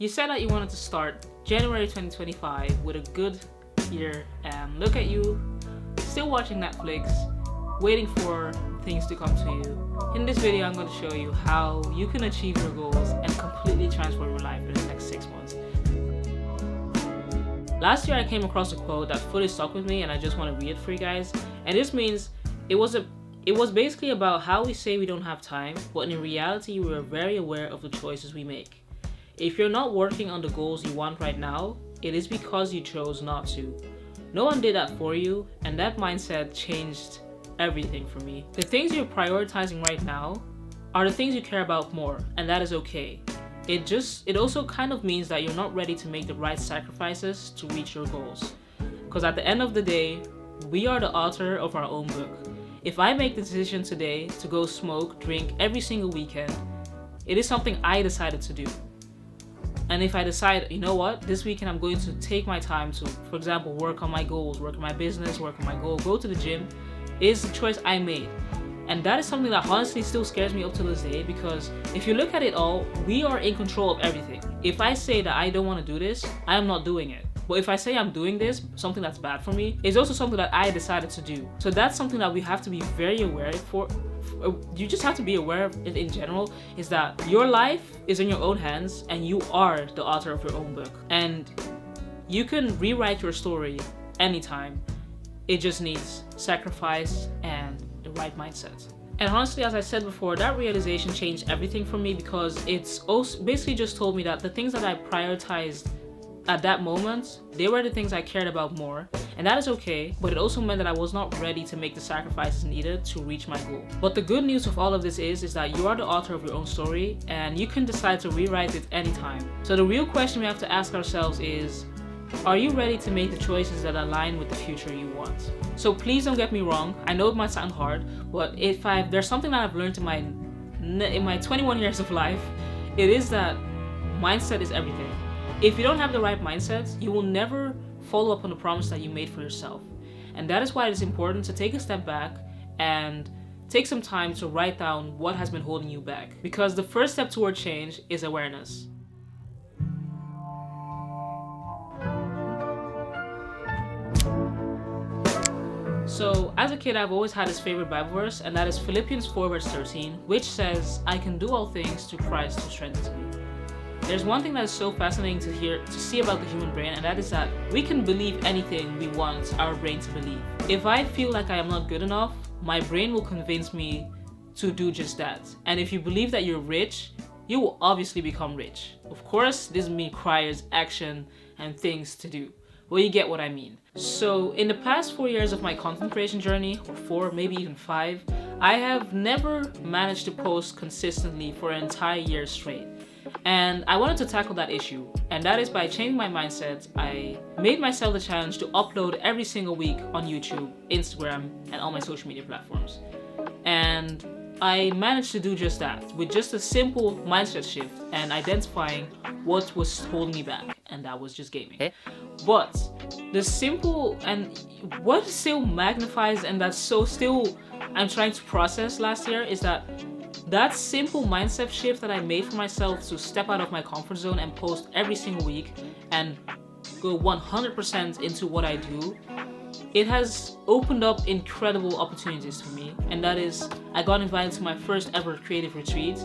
You said that you wanted to start January 2025 with a good year, and look at you, still watching Netflix, waiting for things to come to you. In this video, I'm going to show you how you can achieve your goals and completely transform your life in the next 6 months. Last year, I came across a quote that fully stuck with me, and I just want to read it for you guys. And this means it was basically about how we say we don't have time, but in reality, we are very aware of the choices we make. If you're not working on the goals you want right now, it is because you chose not to. No one did that for you, and that mindset changed everything for me. The things you're prioritizing right now are the things you care about more, and that is okay. It also kind of means that you're not ready to make the right sacrifices to reach your goals. Because at the end of the day, we are the author of our own book. If I make the decision today to go smoke, drink every single weekend, it is something I decided to do. And if I decide, you know what, this weekend I'm going to take my time to, for example, work on my goals, work on my business, work on my goal, go to the gym, it is the choice I made. And that is something that honestly still scares me up to this day, because if you look at it all, we are in control of everything. If I say that I don't want to do this, I am not doing it. But if I say I'm doing this, something that's bad for me, it's also something that I decided to do. So that's something that we have to be very aware for. You just have to be aware of it in general, is that your life is in your own hands and you are the author of your own book. And you can rewrite your story anytime. It just needs sacrifice and the right mindset. And honestly, as I said before, that realization changed everything for me, because it's also basically just told me that the things that I prioritized at that moment, they were the things I cared about more, and that is okay, but it also meant that I was not ready to make the sacrifices needed to reach my goal. But the good news of all of this is that you are the author of your own story, and you can decide to rewrite it anytime. So the real question we have to ask ourselves is, are you ready to make the choices that align with the future you want? So please don't get me wrong, I know it might sound hard, but there's something that I've learned in my 21 years of life, it is that mindset is everything. If you don't have the right mindset, you will never follow up on the promise that you made for yourself. And that is why it is important to take a step back and take some time to write down what has been holding you back. Because the first step toward change is awareness. So, as a kid, I've always had this favorite Bible verse, and that is Philippians 4 verse 13, which says, "I can do all things through Christ who strengthens me." There's one thing that is so fascinating to see about the human brain, and that is that we can believe anything we want our brain to believe. If I feel like I am not good enough, my brain will convince me to do just that. And if you believe that you're rich, you will obviously become rich. Of course, this requires action and things to do. Well, you get what I mean. So in the past 4 years of my content creation journey, or 4, maybe even 5, I have never managed to post consistently for an entire year straight. And I wanted to tackle that issue, and that is by changing my mindset. I made myself the challenge to upload every single week on YouTube, Instagram, and all my social media platforms. And I managed to do just that with just a simple mindset shift and identifying what was holding me back, and that was just gaming. But the simple, and what still magnifies, and that's so still I'm trying to process last year, is that simple mindset shift that I made for myself to step out of my comfort zone and post every single week and go 100% into what I do, it has opened up incredible opportunities for me. And that is, I got invited to my first ever creative retreat.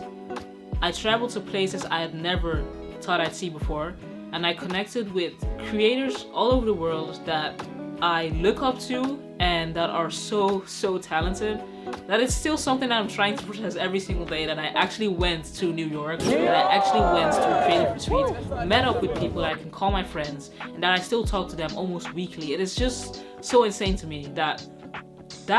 I traveled to places I had never thought I'd see before, and I connected with creators all over the world that I look up to and that are so talented. That is still something that I'm trying to process every single day, that I actually went to New York, that I actually went to a creative retreat, met up with people that I can call my friends, and that I still talk to them almost weekly. It is just so insane to me that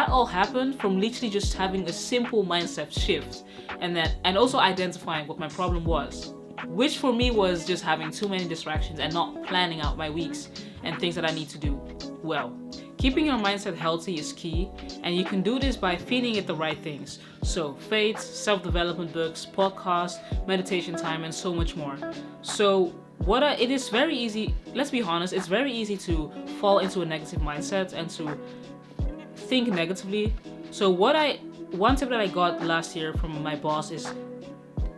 all happened from literally just having a simple mindset shift, and also identifying what my problem was, which for me was just having too many distractions and not planning out my weeks and things that I need to do well. Keeping your mindset healthy is key, and you can do this by feeding it the right things. So faith, self-development books, podcasts, meditation time, and so much more. So it is very easy, let's be honest, it's very easy to fall into a negative mindset and to think negatively. So one tip that I got last year from my boss is,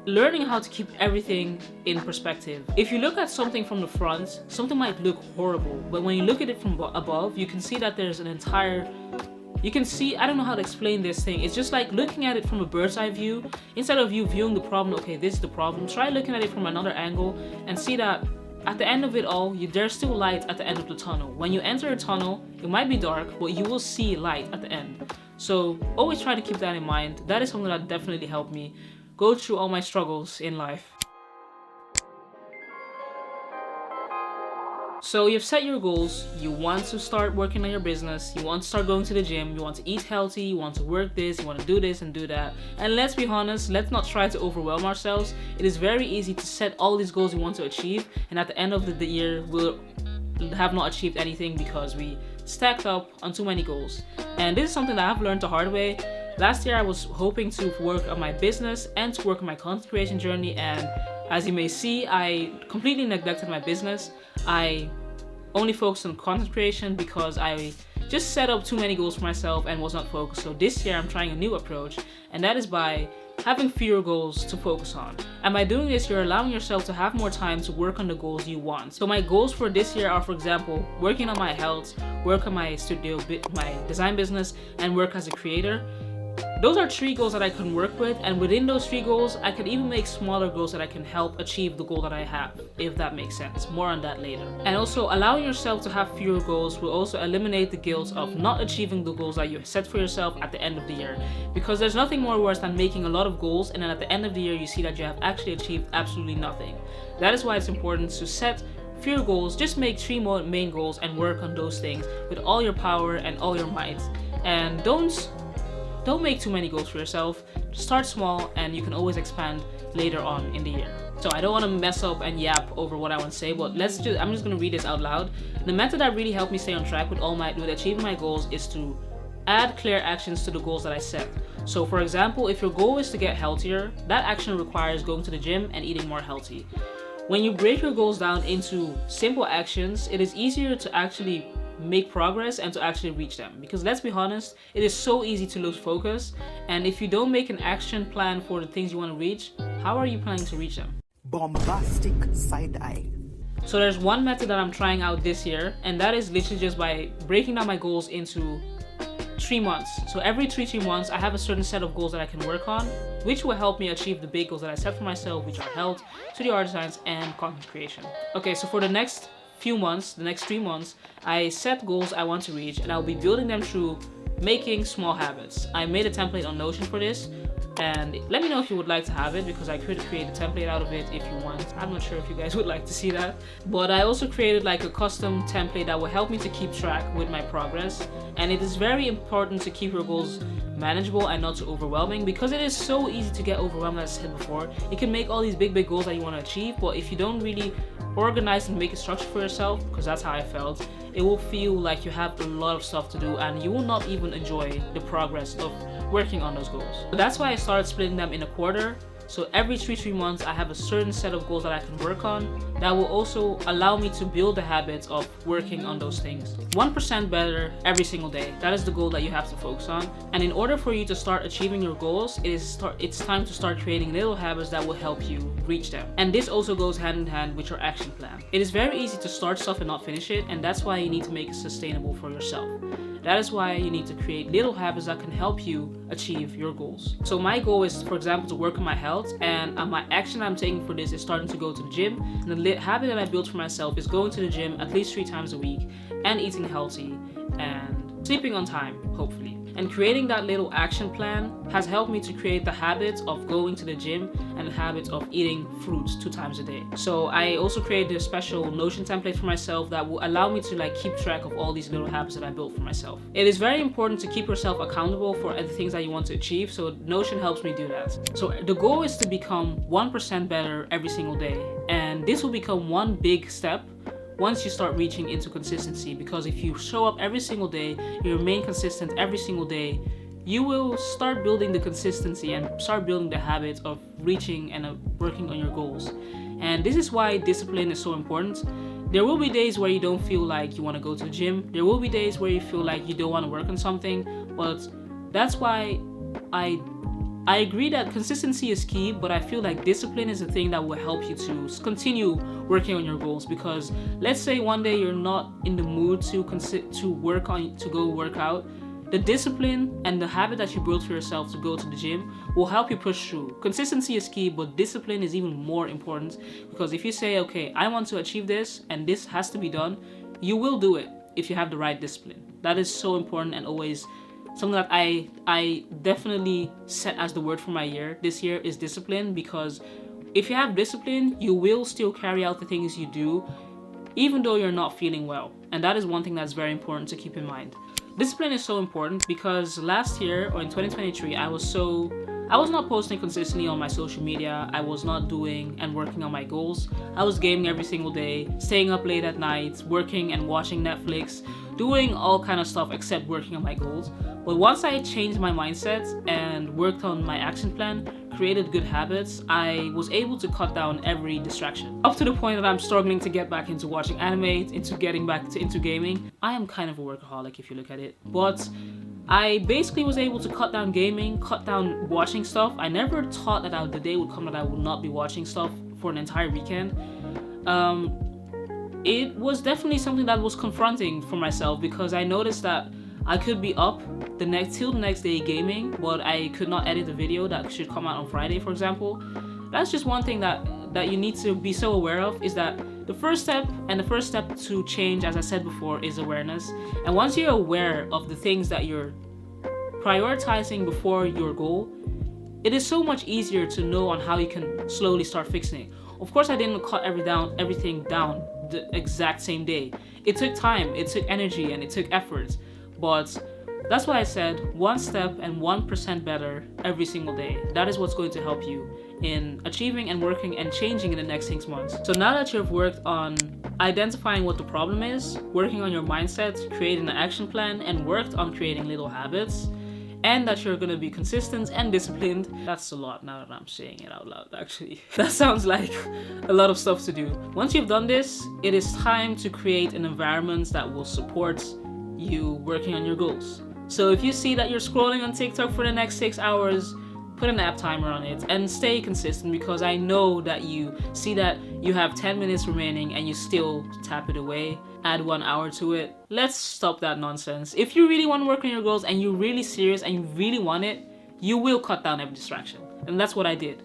learning how to keep everything in perspective. If you look at something from the front, something might look horrible, but when you look at it from above, you can see that there's an entire, you can see, I don't know how to explain this thing. It's just like looking at it from a bird's eye view. Instead of you viewing the problem, okay, this is the problem, try looking at it from another angle and see that at the end of it all, there's still light at the end of the tunnel. When you enter a tunnel, it might be dark, but you will see light at the end. So always try to keep that in mind. That is something that definitely helped me go through all my struggles in life. So you've set your goals, you want to start working on your business, you want to start going to the gym, you want to eat healthy, you want to work this, you want to do this and do that. And let's be honest, let's not try to overwhelm ourselves. It is very easy to set all these goals we want to achieve, and at the end of the year, we'll have not achieved anything because we stacked up on too many goals. And this is something that I've learned the hard way. Last year I was hoping to work on my business and to work on my content creation journey, and as you may see, I completely neglected my business. I only focused on content creation because I just set up too many goals for myself and was not focused. So this year I'm trying a new approach, and that is by having fewer goals to focus on. And by doing this, you're allowing yourself to have more time to work on the goals you want. So my goals for this year are, for example, working on my health, work on my studio, my design business, and work as a creator. Those are 3 goals that I can work with, and within those 3 goals, I can even make smaller goals that I can help achieve the goal that I have, if that makes sense. More on that later. And also, allowing yourself to have fewer goals will also eliminate the guilt of not achieving the goals that you set for yourself at the end of the year. Because there's nothing more worse than making a lot of goals, and then at the end of the year, you see that you have actually achieved absolutely nothing. That is why it's important to set fewer goals. Just make 3 more main goals and work on those things with all your power and all your might. And don't make too many goals for yourself. Start small and you can always expand later on in the year. So I don't want to mess up and yap over what I want to say, but I'm just going to read this out loud. The method that really helped me stay on track with achieving my goals is to add clear actions to the goals that I set. So for example, if your goal is to get healthier, that action requires going to the gym and eating more healthy. When you break your goals down into simple actions, it is easier to actually make progress and to actually reach them, because let's be honest, it is so easy to lose focus, and if you don't make an action plan for the things you want to reach, how are you planning to reach them? Bombastic side eye. So there's one method that I'm trying out this year, and that is literally just by breaking down my goals into 3 months. So every 3 months I have a certain set of goals that I can work on, which will help me achieve the big goals that I set for myself, which are health, studio art designs, and content creation. Okay, so for the next few months, the next 3 months, I set goals I want to reach, and I'll be building them through making small habits. I made a template on Notion for this, and let me know if you would like to have it, because I could create a template out of it if you want. I'm not sure if you guys would like to see that, but I also created like a custom template that will help me to keep track with my progress. And it is very important to keep your goals manageable and not too overwhelming, because it is so easy to get overwhelmed, as I said before. You can make all these big goals that you want to achieve, but if you don't really organize and make a structure for yourself, because that's how I felt, it will feel like you have a lot of stuff to do and you will not even enjoy the progress of working on those goals. So that's why I started splitting them in a quarter. So every 3 months I have a certain set of goals that I can work on that will also allow me to build the habits of working on those things. 1% better every single day. That is the goal that you have to focus on. And in order for you to start achieving your goals, it's time to start creating little habits that will help you reach them. And this also goes hand in hand with your action plan. It is very easy to start stuff and not finish it, and that's why you need to make it sustainable for yourself. That is why you need to create little habits that can help you achieve your goals. So my goal is, for example, to work on my health, and my action I'm taking for this is starting to go to the gym. And the habit that I built for myself is going to the gym at least 3 times a week and eating healthy and sleeping on time, hopefully. And creating that little action plan has helped me to create the habit of going to the gym and the habit of eating fruits 2 times a day. So I also created a special Notion template for myself that will allow me to keep track of all these little habits that I built for myself. It is very important to keep yourself accountable for the things that you want to achieve, so Notion helps me do that. So the goal is to become 1% better every single day, and this will become one big step once you start reaching into consistency, because if you show up every single day, you remain consistent every single day, you will start building the consistency and start building the habit of reaching and working on your goals. And this is why discipline is so important. There will be days where you don't feel like you want to go to the gym. There will be days where you feel like you don't want to work on something, but that's why I I agree that consistency is key, but I feel like discipline is the thing that will help you to continue working on your goals. Because let's say one day you're not in the mood to go work out, the discipline and the habit that you build for yourself to go to the gym will help you push through. Consistency is key, but discipline is even more important, because if you say, okay, I want to achieve this and this has to be done, you will do it if you have the right discipline. That is so important, and always something that I definitely set as the word for my year this year is discipline. Because if you have discipline, you will still carry out the things you do even though you're not feeling well, and that is one thing that's very important to keep in mind. Discipline is so important because last year, or in 2023, I was not posting consistently on my social media. I was not doing and working on my goals. I was gaming every single day, staying up late at night, working and watching Netflix, doing all kind of stuff except working on my goals. But once I changed my mindset and worked on my action plan, created good habits, I was able to cut down every distraction. Up to the point that I'm struggling to get back into watching anime, into getting back into gaming. I am kind of a workaholic if you look at it. But I basically was able to cut down gaming, cut down watching stuff. I never thought that the day would come that I would not be watching stuff for an entire weekend. It was definitely something that was confronting for myself, because I noticed that I could be up till the next day gaming, but I could not edit the video that should come out on Friday, for example. That's just one thing that you need to be so aware of, is that the first step to change, as I said before, is awareness. And once you're aware of the things that you're prioritizing before your goal, it is so much easier to know on how you can slowly start fixing it. Of course, I didn't cut everything down the exact same day. It took time, it took energy, and it took effort. But that's why I said 1 step and 1% better every single day. That is what's going to help you in achieving and working and changing in the next 6 months. So now that you've worked on identifying what the problem is, working on your mindset, creating an action plan, and worked on creating little habits, and that you're going to be consistent and disciplined. That's a lot now that I'm saying it out loud, actually. That sounds like a lot of stuff to do. Once you've done this, it is time to create an environment that will support you working on your goals. So if you see that you're scrolling on TikTok for the next 6 hours, put an app timer on it and stay consistent, because I know that you see that you have 10 minutes remaining and you still tap it away. Add 1 hour to it. Let's stop that nonsense. If you really want to work on your goals and you're really serious and you really want it, you will cut down every distraction. And that's what I did.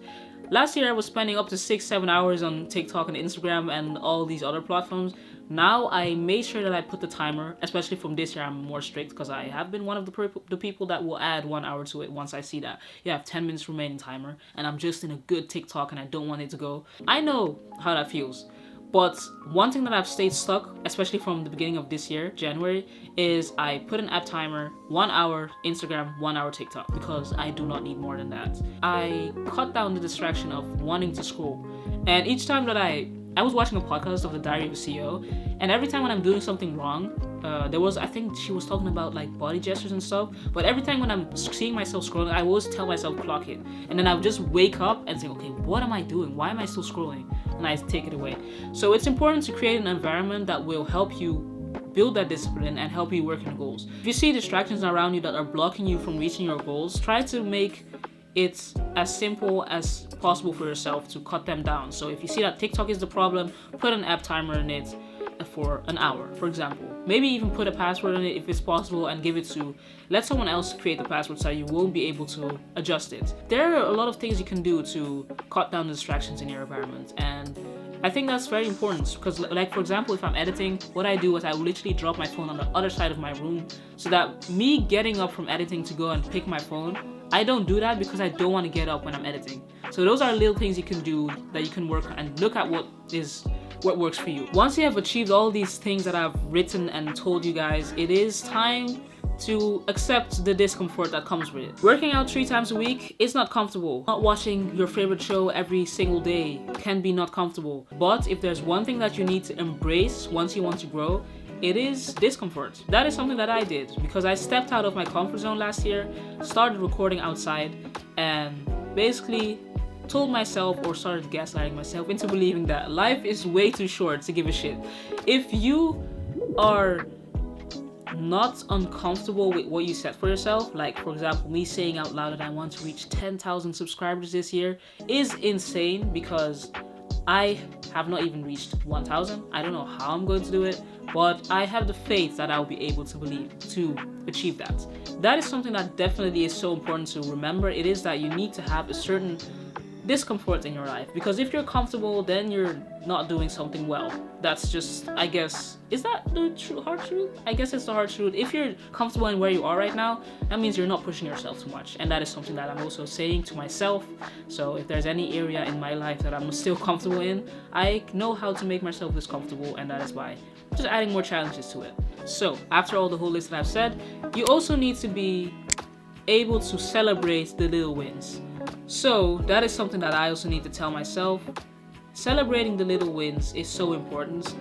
Last year I was spending up to 6-7 hours on TikTok and Instagram and all these other platforms. Now I made sure that I put the timer, especially from this year. I'm more strict because I have been one of the people that will add 1 hour to it once I see that you have 10 minutes remaining timer and I'm just in a good TikTok and I don't want it to go. I know how that feels. But one thing that I've stayed stuck, especially from the beginning of this year, January, is I put an app timer, 1 hour Instagram, 1 hour TikTok, because I do not need more than that. I cut down the distraction of wanting to scroll. And each time that I was watching a podcast of the Diary of a CEO, and every time when I'm doing something wrong, I think she was talking about like body gestures and stuff, but every time when I'm seeing myself scrolling, I always tell myself clock it. And then I would just wake up and say, okay, what am I doing? Why am I still scrolling? And I take it away. So it's important to create an environment that will help you build that discipline and help you work on your goals. If you see distractions around you that are blocking you from reaching your goals, try to make it as simple as possible for yourself to cut them down. So if you see that TikTok is the problem, put an app timer in it for an hour, for example. Maybe even put a password in it if it's possible and let someone else create the password so you won't be able to adjust it. There are a lot of things you can do to cut down the distractions in your environment, and I think that's very important because, like, for example, if I'm editing, what I do is I literally drop my phone on the other side of my room so that me getting up from editing to go and pick my phone, I don't do that because I don't want to get up when I'm editing. So those are little things you can do that you can work on and look at what works for you. Once you have achieved all these things that I've written and told you guys, it is time to accept the discomfort that comes with it. Working out 3 times a week is not comfortable. Not watching your favorite show every single day can be not comfortable. But if there's one thing that you need to embrace once you want to grow, it is discomfort. That is something that I did because I stepped out of my comfort zone last year, started recording outside, and basically told myself or started gaslighting myself into believing that life is way too short to give a shit. If you are not uncomfortable with what you set for yourself, like for example, me saying out loud that I want to reach 10,000 subscribers this year is insane because I have not even reached 1,000. I don't know how I'm going to do it, but I have the faith that I'll be able to achieve that. That is something that definitely is so important to remember. It is that you need to have a certain discomfort in your life, because if you're comfortable, then you're not doing something well. That's just, I guess, is that the hard truth? I guess it's the hard truth. If you're comfortable in where you are right now, that means you're not pushing yourself too much, and that is something that I'm also saying to myself. So if there's any area in my life that I'm still comfortable in, I know how to make myself this comfortable, and that is why I'm just adding more challenges to it. So after all the whole list that I've said, you also need to be able to celebrate the little wins. So that is something that I also need to tell myself. Celebrating the little wins is so important,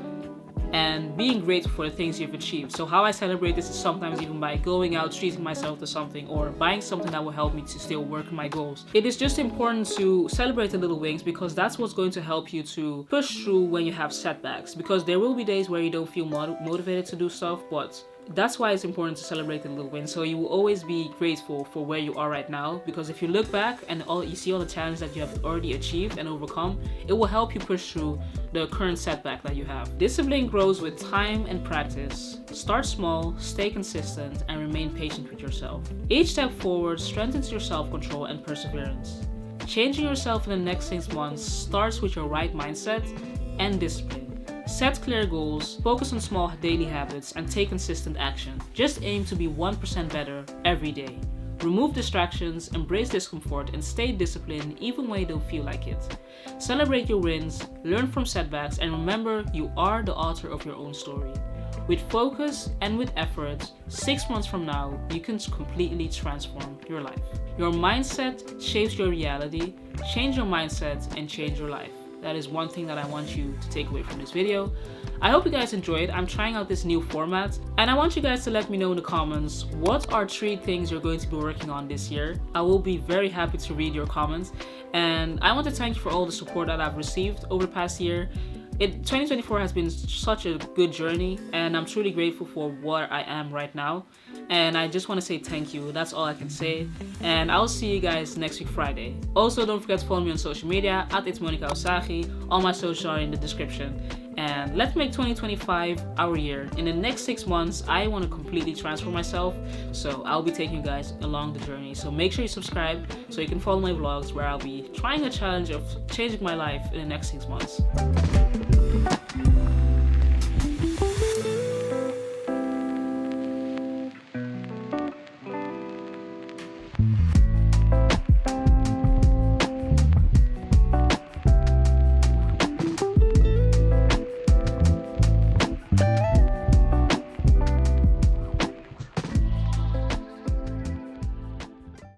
and being grateful for the things you've achieved. So how I celebrate this is sometimes even by going out, treating myself to something, or buying something that will help me to still work on my goals. It is just important to celebrate the little wins, because that's what's going to help you to push through when you have setbacks, because there will be days where you don't feel motivated to do stuff, but that's why it's important to celebrate the little wins. So you will always be grateful for where you are right now, because if you look back and you see all the challenges that you have already achieved and overcome, it will help you push through the current setback that you have. Discipline grows with time and practice. Start small, stay consistent, and remain patient with yourself. Each step forward strengthens your self-control and perseverance. Changing yourself in the next 6 months starts with your right mindset and discipline. Set clear goals, focus on small daily habits, and take consistent action. Just aim to be 1% better every day. Remove distractions, embrace discomfort, and stay disciplined even when you don't feel like it. Celebrate your wins, learn from setbacks, and remember you are the author of your own story. With focus and with effort, 6 months from now, you can completely transform your life. Your mindset shapes your reality. Change your mindset and change your life. That is one thing that I want you to take away from this video. I hope you guys enjoyed. I'm trying out this new format, and I want you guys to let me know in the comments what are 3 things you're going to be working on this year. I will be very happy to read your comments, and I want to thank you for all the support that I've received over the past year. 2024 has been such a good journey, and I'm truly grateful for where I am right now, and I just want to say thank you. That's all I can say, and I'll see you guys next week Friday. Also, don't forget to follow me on social media at @itsmonica_osagi. All my socials are in the description, and let's make 2025 our year. In the next 6 months, I want to completely transform myself, so I'll be taking you guys along the journey. So make sure you subscribe so you can follow my vlogs, where I'll be trying a challenge of changing my life in the next 6 months.